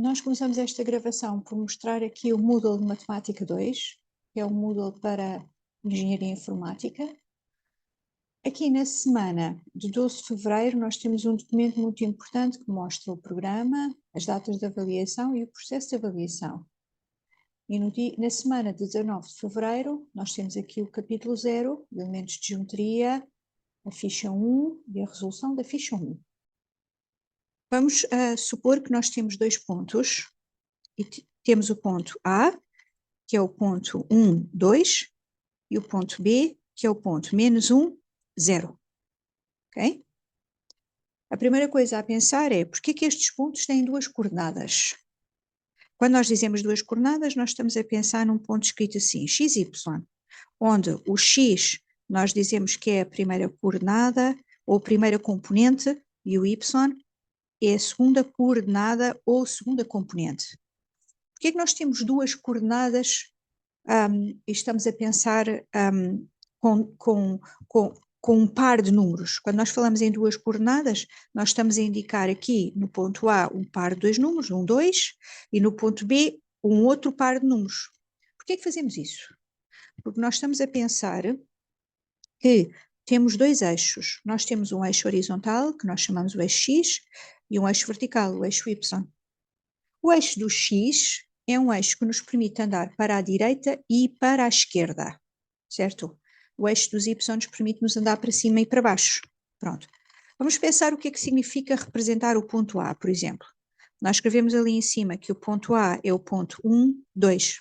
Nós começamos esta gravação por mostrar aqui o Moodle de Matemática 2, que é o Moodle para Engenharia Informática. Aqui na semana de 12 de fevereiro nós temos um documento muito importante que mostra o programa, as datas de avaliação e o processo de avaliação. E na semana de 19 de fevereiro nós temos aqui o capítulo 0, elementos de geometria, a ficha 1 e a resolução da ficha 1. Vamos supor que nós temos dois pontos. E temos o ponto A, que é o ponto 1, 2, e o ponto B, que é o ponto -1, 0. Ok? A primeira coisa a pensar é porque é que estes pontos têm duas coordenadas? Quando nós dizemos duas coordenadas, nós estamos a pensar num ponto escrito assim, x, y, onde o x nós dizemos que é a primeira coordenada ou a primeira componente e o y é a segunda coordenada ou segunda componente. Porque é que nós temos duas coordenadas e estamos a pensar com um par de números? Quando nós falamos em duas coordenadas, nós estamos a indicar aqui no ponto A um par de dois números, 1, 2, e no ponto B um outro par de números. Por que é que fazemos isso? Porque nós estamos a pensar que temos dois eixos. Nós temos um eixo horizontal, que nós chamamos o eixo X, e um eixo vertical, o eixo Y. O eixo do X é um eixo que nos permite andar para a direita e para a esquerda, certo? O eixo dos Y nos permite-nos andar para cima e para baixo. Pronto. Vamos pensar o que é que significa representar o ponto A, por exemplo. Nós escrevemos ali em cima que o ponto A é o ponto 1, 2.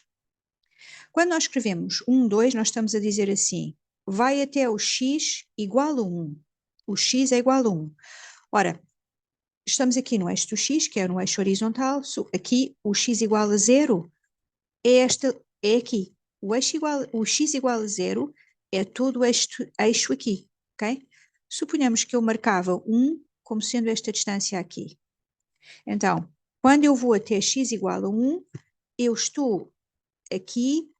Quando nós escrevemos 1, 2, nós estamos a dizer assim, vai até o X igual a 1. O X é igual a 1. Ora, estamos aqui no eixo do X, que é no eixo horizontal, aqui o X igual a 0 é aqui. O X igual a 0 é todo este eixo aqui, ok? Suponhamos que eu marcava 1 como sendo esta distância aqui. Então, quando eu vou até X igual a 1, eu estou aqui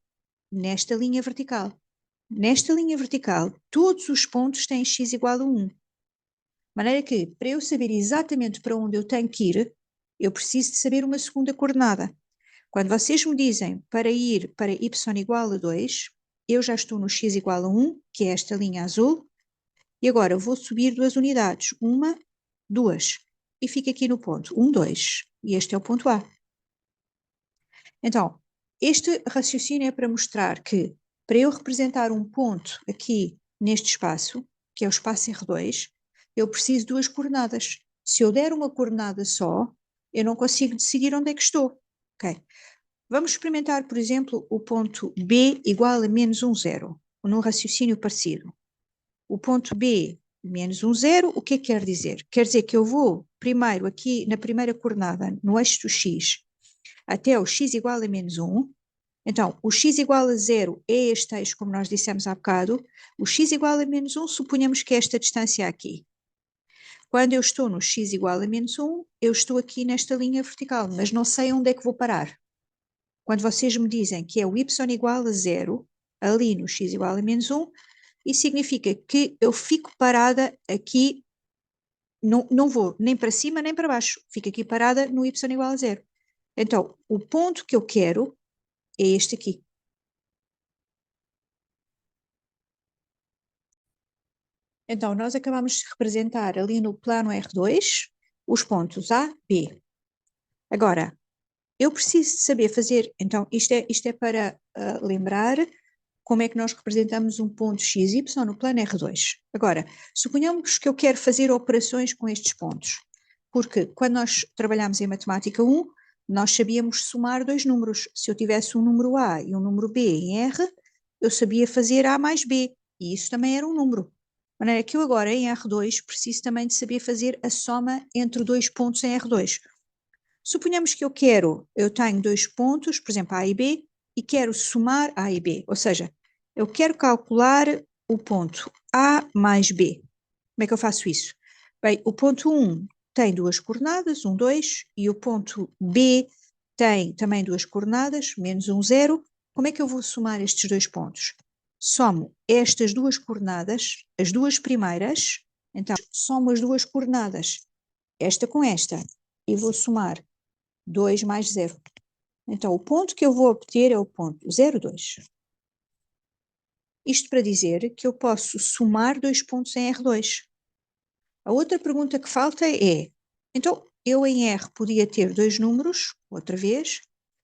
nesta linha vertical. Nesta linha vertical, todos os pontos têm X igual a 1. De maneira que, para eu saber exatamente para onde eu tenho que ir, eu preciso de saber uma segunda coordenada. Quando vocês me dizem para ir para y igual a 2, eu já estou no x igual a 1, que é esta linha azul, e agora vou subir 2 unidades, 1, 2, e fico aqui no ponto 1, 2, e este é o ponto A. Então, este raciocínio é para mostrar que, para eu representar um ponto aqui neste espaço, que é o espaço R2, eu preciso de duas coordenadas. Se eu der uma coordenada só, eu não consigo decidir onde é que estou. Ok? Vamos experimentar, por exemplo, o ponto B igual a -1, 0, num raciocínio parecido. O ponto B, -1, 0, o que é que quer dizer? Quer dizer que eu vou primeiro aqui na primeira coordenada, no eixo do X, até o X igual a -1. Então, o X igual a 0 é este eixo, como nós dissemos há bocado. O X igual a -1, suponhamos que é esta distância aqui. Quando eu estou no X igual a -1, eu estou aqui nesta linha vertical, mas não sei onde é que vou parar. Quando vocês me dizem que é o y igual a 0, ali no x igual a -1, isso significa que eu fico parada aqui, não vou nem para cima nem para baixo, fico aqui parada no y igual a 0. Então, o ponto que eu quero é este aqui. Então, nós acabamos de representar ali no plano R2 os pontos A, B. Agora, eu preciso de saber fazer, então isto é para lembrar como é que nós representamos um ponto x, y no plano R2. Agora, suponhamos que eu quero fazer operações com estes pontos, porque quando nós trabalhamos em matemática 1, nós sabíamos somar dois números. Se eu tivesse um número A e um número B em R, eu sabia fazer A mais B, e isso também era um número. De maneira que eu agora em R2 preciso também de saber fazer a soma entre dois pontos em R2. Suponhamos que eu tenho dois pontos, por exemplo A e B, e quero somar A e B, ou seja, eu quero calcular o ponto A mais B. Como é que eu faço isso? Bem, o ponto 1 tem duas coordenadas, 1, 2, e o ponto B tem também duas coordenadas, -1, 0. Como é que eu vou somar estes dois pontos? Somo estas duas coordenadas, as duas primeiras, então somo as duas coordenadas, esta com esta, e vou somar 2 mais 0. Então, o ponto que eu vou obter é o ponto 0,2. Isto para dizer que eu posso somar 2 pontos em R2. A outra pergunta que falta é, então, eu em R podia ter 2 números, outra vez,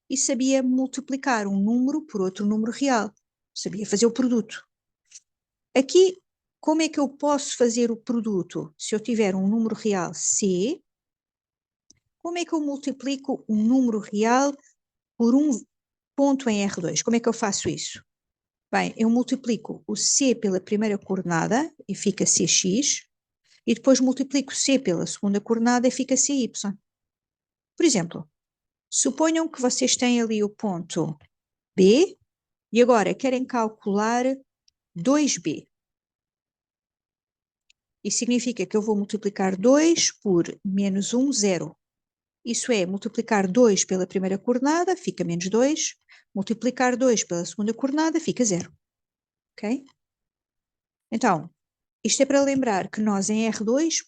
e sabia multiplicar um número por outro número real. Sabia fazer o produto. Aqui, como é que eu posso fazer o produto se eu tiver um número real C? Como é que eu multiplico um número real por um ponto em R2? Como é que eu faço isso? Bem, eu multiplico o C pela primeira coordenada e fica CX, e depois multiplico C pela segunda coordenada e fica CY. Por exemplo, suponham que vocês têm ali o ponto B e agora querem calcular 2B. Isso significa que eu vou multiplicar 2 por menos 1, 0. Isso é, multiplicar 2 pela primeira coordenada fica menos 2, multiplicar 2 pela segunda coordenada fica 0. Ok? Então, isto é para lembrar que nós em R2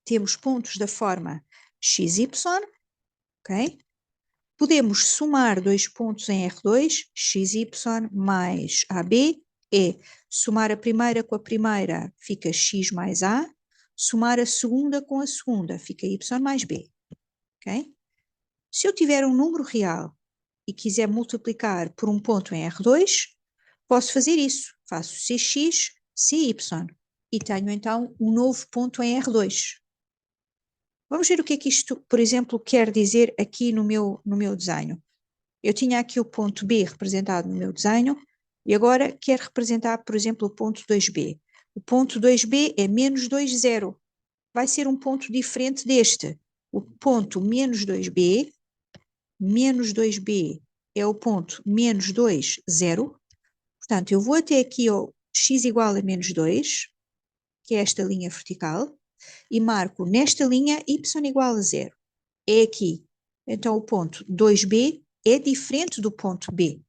temos pontos da forma XY, ok? Podemos somar 2 pontos em R2, XY mais AB, é somar a primeira com a primeira, fica X mais A, somar a segunda com a segunda, fica Y mais B, ok? Se eu tiver um número real e quiser multiplicar por um ponto em R2, posso fazer isso, faço CX, CY, e tenho então um novo ponto em R2. Vamos ver o que é que isto, por exemplo, quer dizer aqui no meu desenho. Eu tinha aqui o ponto B representado no meu desenho e agora quero representar, por exemplo, o ponto 2B. O ponto 2B é menos 2, 0. Vai ser um ponto diferente deste. O ponto menos 2B é o ponto menos 2, 0. Portanto, eu vou até aqui ao x igual a menos 2, que é esta linha vertical, e marco nesta linha y igual a 0. É aqui. Então, o ponto 2B é diferente do ponto B.